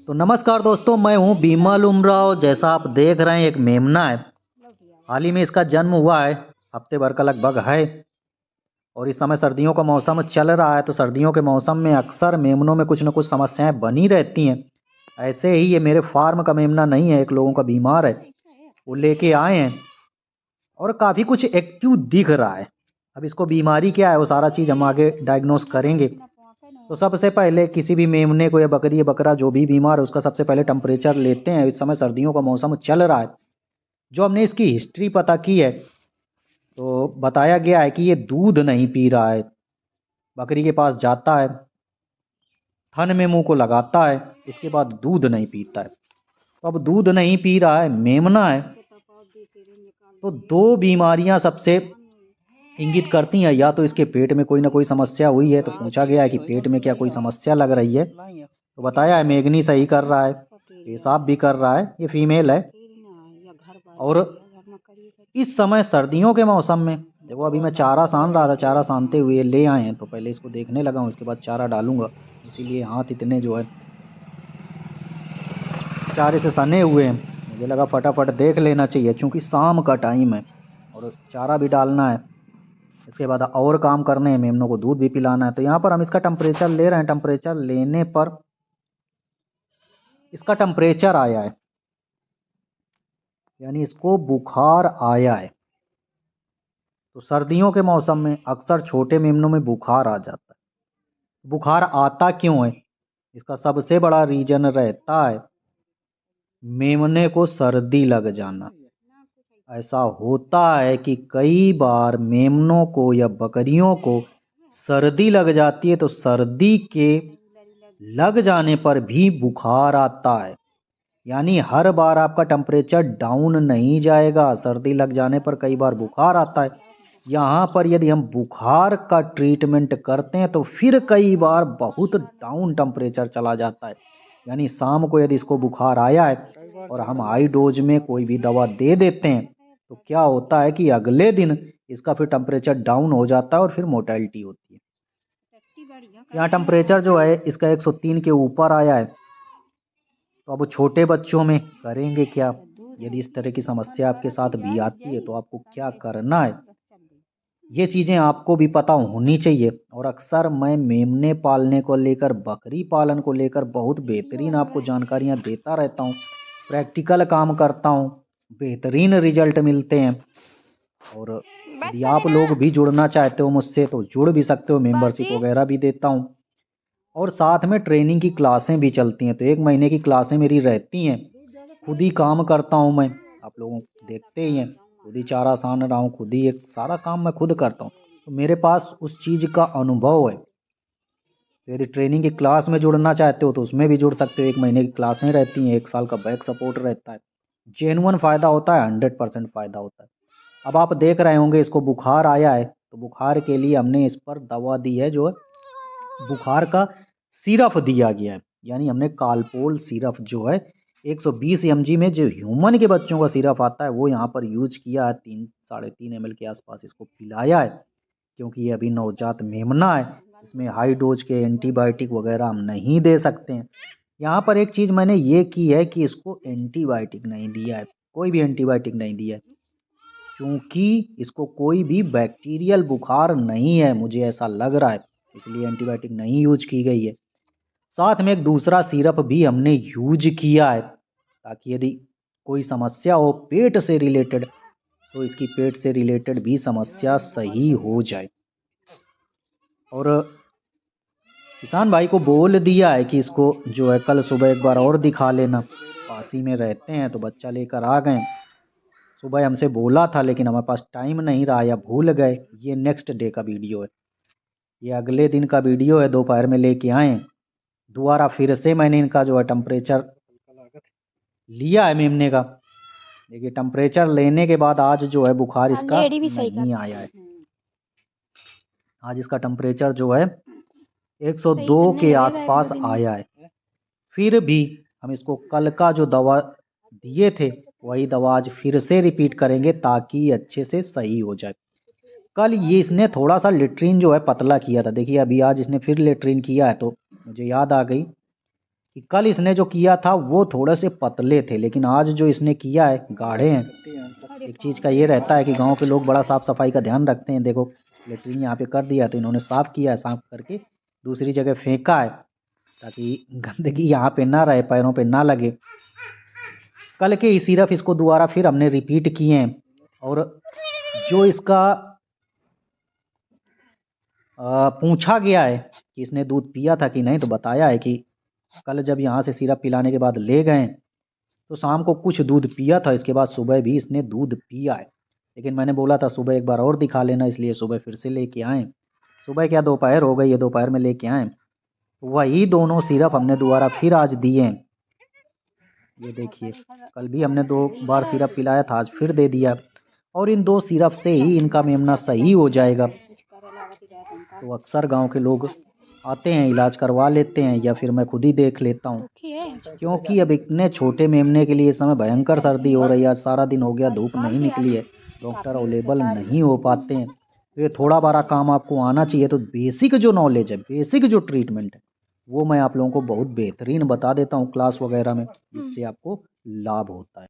तो नमस्कार दोस्तों, मैं हूं बीमल उमराव। जैसा आप देख रहे हैं, एक मेमना है। हाल ही में इसका जन्म हुआ है, हफ्ते भर का लगभग है। और इस समय सर्दियों का मौसम चल रहा है, तो सर्दियों के मौसम में अक्सर मेमनों में कुछ न कुछ समस्याएं बनी रहती हैं। ऐसे ही ये मेरे फार्म का मेमना नहीं है, एक लोगों का बीमार है, वो लेके आए हैं और काफ़ी कुछ एक्टिव दिख रहा है। अब इसको बीमारी क्या है वो सारा चीज़ हम आगे डायग्नोस करेंगे। तो सबसे पहले किसी भी मेमने को या बकरी या बकरा जो भी बीमार है उसका सबसे पहले टेम्परेचर लेते हैं। इस समय सर्दियों का मौसम चल रहा है। जो हमने इसकी हिस्ट्री पता की है तो बताया गया है कि ये दूध नहीं पी रहा है। बकरी के पास जाता है, थन में मुंह को लगाता है, इसके बाद दूध नहीं पीता है। तो अब दूध नहीं पी रहा है, मेमना है, तो दो बीमारियां सबसे इंगित करती हैं। या तो इसके पेट में कोई ना कोई समस्या हुई है, तो पूछा गया है कि पेट में क्या कोई समस्या लग रही है, तो बताया है मेगनी सही कर रहा है, पेशाब भी कर रहा है, ये फीमेल है। और इस समय सर्दियों के मौसम में देखो, अभी मैं चारा सान रहा था, चारा सानते हुए ले आए हैं, तो पहले इसको देखने लगा हूँ, उसके बाद चारा डालूंगा। इसीलिए हाथ इतने जो है चारे से सने हुए हैं। मुझे लगा फटाफट देख लेना चाहिए, क्योंकि शाम का टाइम है और चारा भी डालना है। इसके बाद और काम करने हैं, मेमनों को दूध भी पिलाना है। तो यहाँ पर हम इसका टेम्परेचर ले रहे हैं। टेम्परेचर लेने पर इसका टेम्परेचर आया है, यानी इसको बुखार आया है। तो सर्दियों के मौसम में अक्सर छोटे मेमनों में बुखार आ जाता है। बुखार आता क्यों है? इसका सबसे बड़ा रीजन रहता है मेमने को सर्दी लग जाना। ऐसा होता है कि कई बार मेमनों को या बकरियों को सर्दी लग जाती है, तो सर्दी के लग जाने पर भी बुखार आता है। यानी हर बार आपका टेम्परेचर डाउन नहीं जाएगा, सर्दी लग जाने पर कई बार बुखार आता है। यहाँ पर यदि हम बुखार का ट्रीटमेंट करते हैं तो फिर कई बार बहुत डाउन टेम्परेचर चला जाता है। यानी शाम को यदि इसको बुखार आया है और हम हाई डोज में कोई भी दवा दे देते हैं, तो क्या होता है कि अगले दिन इसका फिर टेम्परेचर डाउन हो जाता है और फिर मोर्टेलिटी होती है। यहाँ टेम्परेचर जो है इसका 103 के ऊपर आया है। तो अब छोटे बच्चों में करेंगे क्या? यदि इस तरह की समस्या आपके साथ भी आती है तो आपको क्या करना है, ये चीज़ें आपको भी पता होनी चाहिए। और अक्सर मैं मेमने पालने को लेकर, बकरी पालन को लेकर बहुत बेहतरीन आपको जानकारियाँ देता रहता हूँ, प्रैक्टिकल काम करता हूँ, बेहतरीन रिजल्ट मिलते हैं। और यदि आप लोग भी जुड़ना चाहते हो मुझसे तो जुड़ भी सकते हो, मेंबरशिप वगैरह भी देता हूँ। और साथ में ट्रेनिंग की क्लासें भी चलती हैं, तो 1 महीने की क्लासें मेरी रहती हैं। खुद ही काम करता हूँ मैं, आप लोगों को देखते ही हैं, खुद ही चारा सान रहा हूँ, खुद ही एक सारा काम मैं खुद करता हूँ। तो मेरे पास उस चीज़ का अनुभव है। तो यदि ट्रेनिंग की क्लास में जुड़ना चाहते हो तो उसमें भी जुड़ सकते हो। 1 महीने की क्लासें रहती हैं, 1 साल का बैक सपोर्ट रहता है। जेन्युइन फ़ायदा होता है, 100% फ़ायदा होता है। अब आप देख रहे होंगे इसको बुखार आया है, तो बुखार के लिए हमने इस पर दवा दी है, जो है बुखार का सिरप दिया गया है। यानी हमने कालपोल सिरप जो है 120 mg में, जो ह्यूमन के बच्चों का सिरप आता है, वो यहाँ पर यूज किया है। 3-3.5 ml के आसपास इसको पिलाया है, क्योंकि ये अभी नवजात मेमना है। इसमें हाई डोज के एंटीबायोटिक वगैरह हम नहीं दे सकते हैं। यहाँ पर एक चीज़ मैंने ये की है कि इसको एंटीबायोटिक नहीं दिया है, कोई भी एंटीबायोटिक नहीं दिया है, क्योंकि इसको कोई भी बैक्टीरियल बुखार नहीं है, मुझे ऐसा लग रहा है, इसलिए एंटीबायोटिक नहीं यूज की गई है। साथ में एक दूसरा सिरप भी हमने यूज किया है, ताकि यदि कोई समस्या हो पेट से रिलेटेड तो इसकी पेट से रिलेटेड भी समस्या सही हो जाए। और किसान भाई को बोल दिया है कि इसको जो है कल सुबह एक बार और दिखा लेना। पास ही में रहते हैं तो बच्चा लेकर आ गए। सुबह हमसे बोला था, लेकिन हमारे पास टाइम नहीं रहा या भूल गए। ये नेक्स्ट डे का वीडियो है, ये अगले दिन का वीडियो है, दोपहर में लेके आए। दोबारा फिर से मैंने इनका जो है टेम्परेचर लिया है मेमने का। देखिए टेम्परेचर लेने के बाद आज जो है बुखार इसका नहीं आया है। आज इसका टेम्परेचर जो है 102 के आसपास आया है। फिर भी हम इसको कल का जो दवा दिए थे वही दवा आज फिर से रिपीट करेंगे, ताकि अच्छे से सही हो जाए। कल ये इसने थोड़ा सा लेट्रिन जो है पतला किया था, देखिए अभी आज इसने फिर लेट्रिन किया है, तो मुझे याद आ गई कि कल इसने जो किया था वो थोड़े से पतले थे, लेकिन आज जो इसने किया है गाढ़े हैं। एक चीज़ का ये रहता है कि गांव के लोग बड़ा साफ़ सफाई का ध्यान रखते हैं। देखो लेटरिन यहाँ पे कर दिया तो इन्होंने साफ़ किया है, साफ़ करके दूसरी जगह फेंका है ताकि गंदगी यहाँ पे ना रहे, पैरों पे ना लगे। कल के ही सिर्फ इसको दोबारा फिर हमने रिपीट किए हैं। और जो इसका पूछा गया है कि इसने दूध पिया था कि नहीं, तो बताया है कि कल जब यहाँ से सिरप पिलाने के बाद ले गए तो शाम को कुछ दूध पिया था, इसके बाद सुबह भी इसने दूध पिया है। लेकिन मैंने बोला था सुबह एक बार और दिखा लेना, इसलिए सुबह फिर से लेके आए। सुबह क्या दोपहर हो गई है, दोपहर में लेके आए। वही दोनों सिरप हमने दोबारा फिर आज दिए हैं। ये देखिए कल भी हमने 2 बार सिरप पिलाया था, आज फिर दे दिया। और इन 2 सिरप से ही इनका मेमना सही हो जाएगा। तो अक्सर गांव के लोग आते हैं, इलाज करवा लेते हैं, या फिर मैं खुद ही देख लेता हूँ, क्योंकि अब इतने छोटे मेमने के लिए इस समय भयंकर सर्दी हो रही है। आज सारा दिन हो गया, धूप नहीं निकली है, डॉक्टर अवेलेबल नहीं हो पाते हैं। तो ये थोड़ा बड़ा काम आपको आना चाहिए। तो बेसिक जो नॉलेज है, बेसिक जो ट्रीटमेंट है, वो मैं आप लोगों को बहुत बेहतरीन बता देता हूँ क्लास वगैरह में, जिससे आपको लाभ होता है।